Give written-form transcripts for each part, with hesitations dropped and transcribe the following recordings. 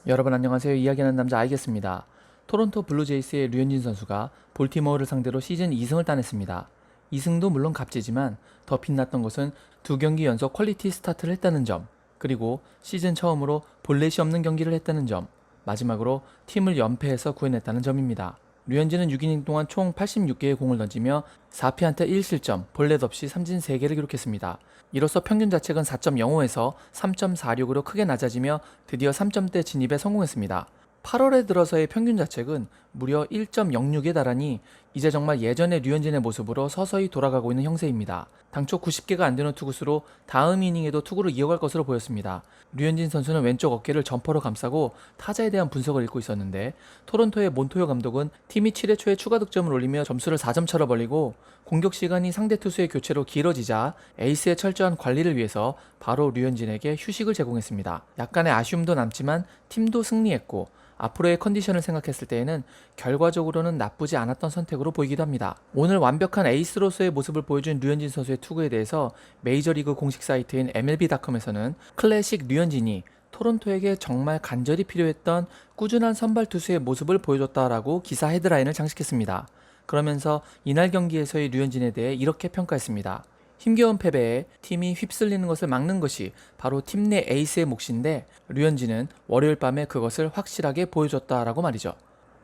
여러분 안녕하세요. 이야기하는 남자 알겠습니다. 토론토 블루제이스의 류현진 선수가 볼티모어를 상대로 시즌 2승을 따냈습니다. 2승도 물론 값지지만 더 빛났던 것은 두 경기 연속 퀄리티 스타트를 했다는 점, 그리고 시즌 처음으로 볼넷이 없는 경기를 했다는 점, 마지막으로 팀을 연패에서 구해냈다는 점입니다. 류현진은 6이닝 동안 총 86개의 공을 던지며 4피안타 1실점, 볼넷 없이 삼진 3개를 기록했습니다. 이로써 평균 자책은 4.05에서 3.46으로 크게 낮아지며 드디어 3점대 진입에 성공했습니다. 8월에 들어서의 평균 자책은 무려 1.06에 달하니 이제 정말 예전의 류현진의 모습으로 서서히 돌아가고 있는 형세입니다. 당초 90개가 안 되는 투구수로 다음 이닝에도 투구를 이어갈 것으로 보였습니다. 류현진 선수는 왼쪽 어깨를 점퍼로 감싸고 타자에 대한 분석을 읽고 있었는데 토론토의 몬토요 감독은 팀이 7회 초에 추가 득점을 올리며 점수를 4점 차로 벌리고 공격 시간이 상대 투수의 교체로 길어지자 에이스의 철저한 관리를 위해서 바로 류현진에게 휴식을 제공했습니다. 약간의 아쉬움도 남지만 팀도 승리했고 앞으로의 컨디션을 생각했을 때에는 결과적으로는 나쁘지 않았던 선택으로 보이기도 합니다. 오늘 완벽한 에이스로서의 모습을 보여준 류현진 선수의 투구에 대해서 메이저리그 공식 사이트인 MLB.com에서는 클래식 류현진이 토론토에게 정말 간절히 필요했던 꾸준한 선발 투수의 모습을 보여줬다라고 기사 헤드라인을 장식했습니다. 그러면서 이날 경기에서의 류현진에 대해 이렇게 평가했습니다. 힘겨운 패배에 팀이 휩쓸리는 것을 막는 것이 바로 팀 내 에이스의 몫인데 류현진은 월요일 밤에 그것을 확실하게 보여줬다라고 말이죠.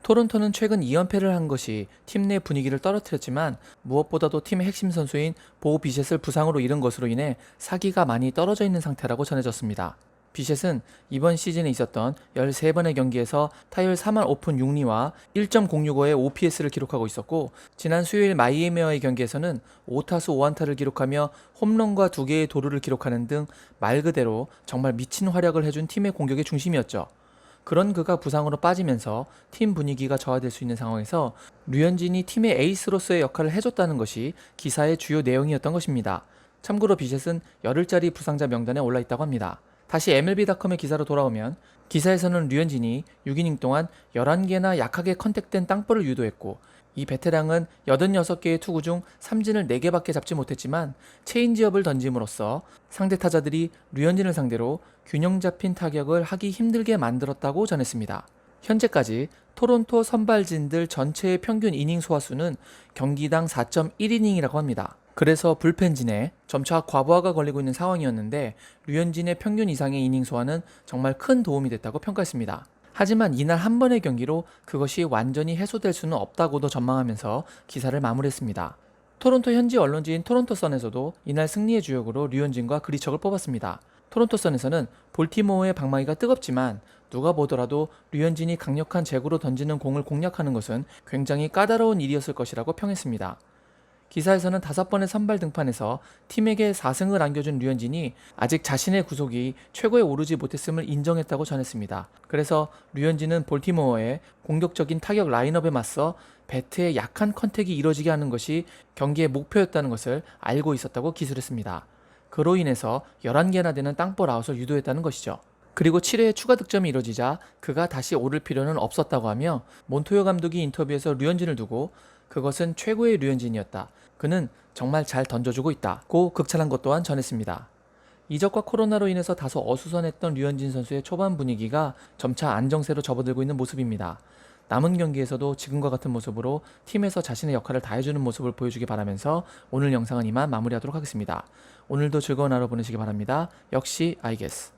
토론토는 최근 2연패를 한 것이 팀 내 분위기를 떨어뜨렸지만 무엇보다도 팀의 핵심 선수인 보 비셋을 부상으로 잃은 것으로 인해 사기가 많이 떨어져 있는 상태라고 전해졌습니다. 비셋은 이번 시즌에 있었던 13번의 경기에서 타율 4할 오픈 6리와 1.065의 OPS를 기록하고 있었고 지난 수요일 마이애미와의 경기에서는 5타수 5안타를 기록하며 홈런과 2개의 도루를 기록하는 등 말 그대로 정말 미친 활약을 해준 팀의 공격의 중심이었죠. 그런 그가 부상으로 빠지면서 팀 분위기가 저하될 수 있는 상황에서 류현진이 팀의 에이스로서의 역할을 해줬다는 것이 기사의 주요 내용이었던 것입니다. 참고로 비셋은 열흘짜리 부상자 명단에 올라있다고 합니다. 다시 MLB.com의 기사로 돌아오면 기사에서는 류현진이 6이닝 동안 11개나 약하게 컨택된 땅볼을 유도했고 이 베테랑은 86개의 투구 중 삼진을 4개밖에 잡지 못했지만 체인지업을 던짐으로써 상대 타자들이 류현진을 상대로 균형 잡힌 타격을 하기 힘들게 만들었다고 전했습니다. 현재까지 토론토 선발진들 전체의 평균 이닝 소화수는 경기당 4.1이닝이라고 합니다. 그래서 불펜진에 점차 과부하가 걸리고 있는 상황이었는데 류현진의 평균 이상의 이닝 소화는 정말 큰 도움이 됐다고 평가했습니다. 하지만 이날 한 번의 경기로 그것이 완전히 해소될 수는 없다고도 전망하면서 기사를 마무리했습니다. 토론토 현지 언론지인 토론토 선에서도 이날 승리의 주역으로 류현진과 그리척을 뽑았습니다. 토론토 선에서는 볼티모어의 방망이가 뜨겁지만 누가 보더라도 류현진이 강력한 제구로 던지는 공을 공략하는 것은 굉장히 까다로운 일이었을 것이라고 평했습니다. 기사에서는 5번의 선발 등판에서 팀에게 4승을 안겨준 류현진이 아직 자신의 구속이 최고에 오르지 못했음을 인정했다고 전했습니다. 그래서 류현진은 볼티모어의 공격적인 타격 라인업에 맞서 배트의 약한 컨택이 이뤄지게 하는 것이 경기의 목표였다는 것을 알고 있었다고 기술했습니다. 그로 인해서 11개나 되는 땅볼 아웃을 유도했다는 것이죠. 그리고 7회에 추가 득점이 이뤄지자 그가 다시 오를 필요는 없었다고 하며 몬토요 감독이 인터뷰에서 류현진을 두고 그것은 최고의 류현진이었다. 그는 정말 잘 던져주고 있다고 극찬한 것 또한 전했습니다. 이적과 코로나로 인해서 다소 어수선했던 류현진 선수의 초반 분위기가 점차 안정세로 접어들고 있는 모습입니다. 남은 경기에서도 지금과 같은 모습으로 팀에서 자신의 역할을 다해주는 모습을 보여주기 바라면서 오늘 영상은 이만 마무리하도록 하겠습니다. 오늘도 즐거운 하루 보내시기 바랍니다. 역시 I guess.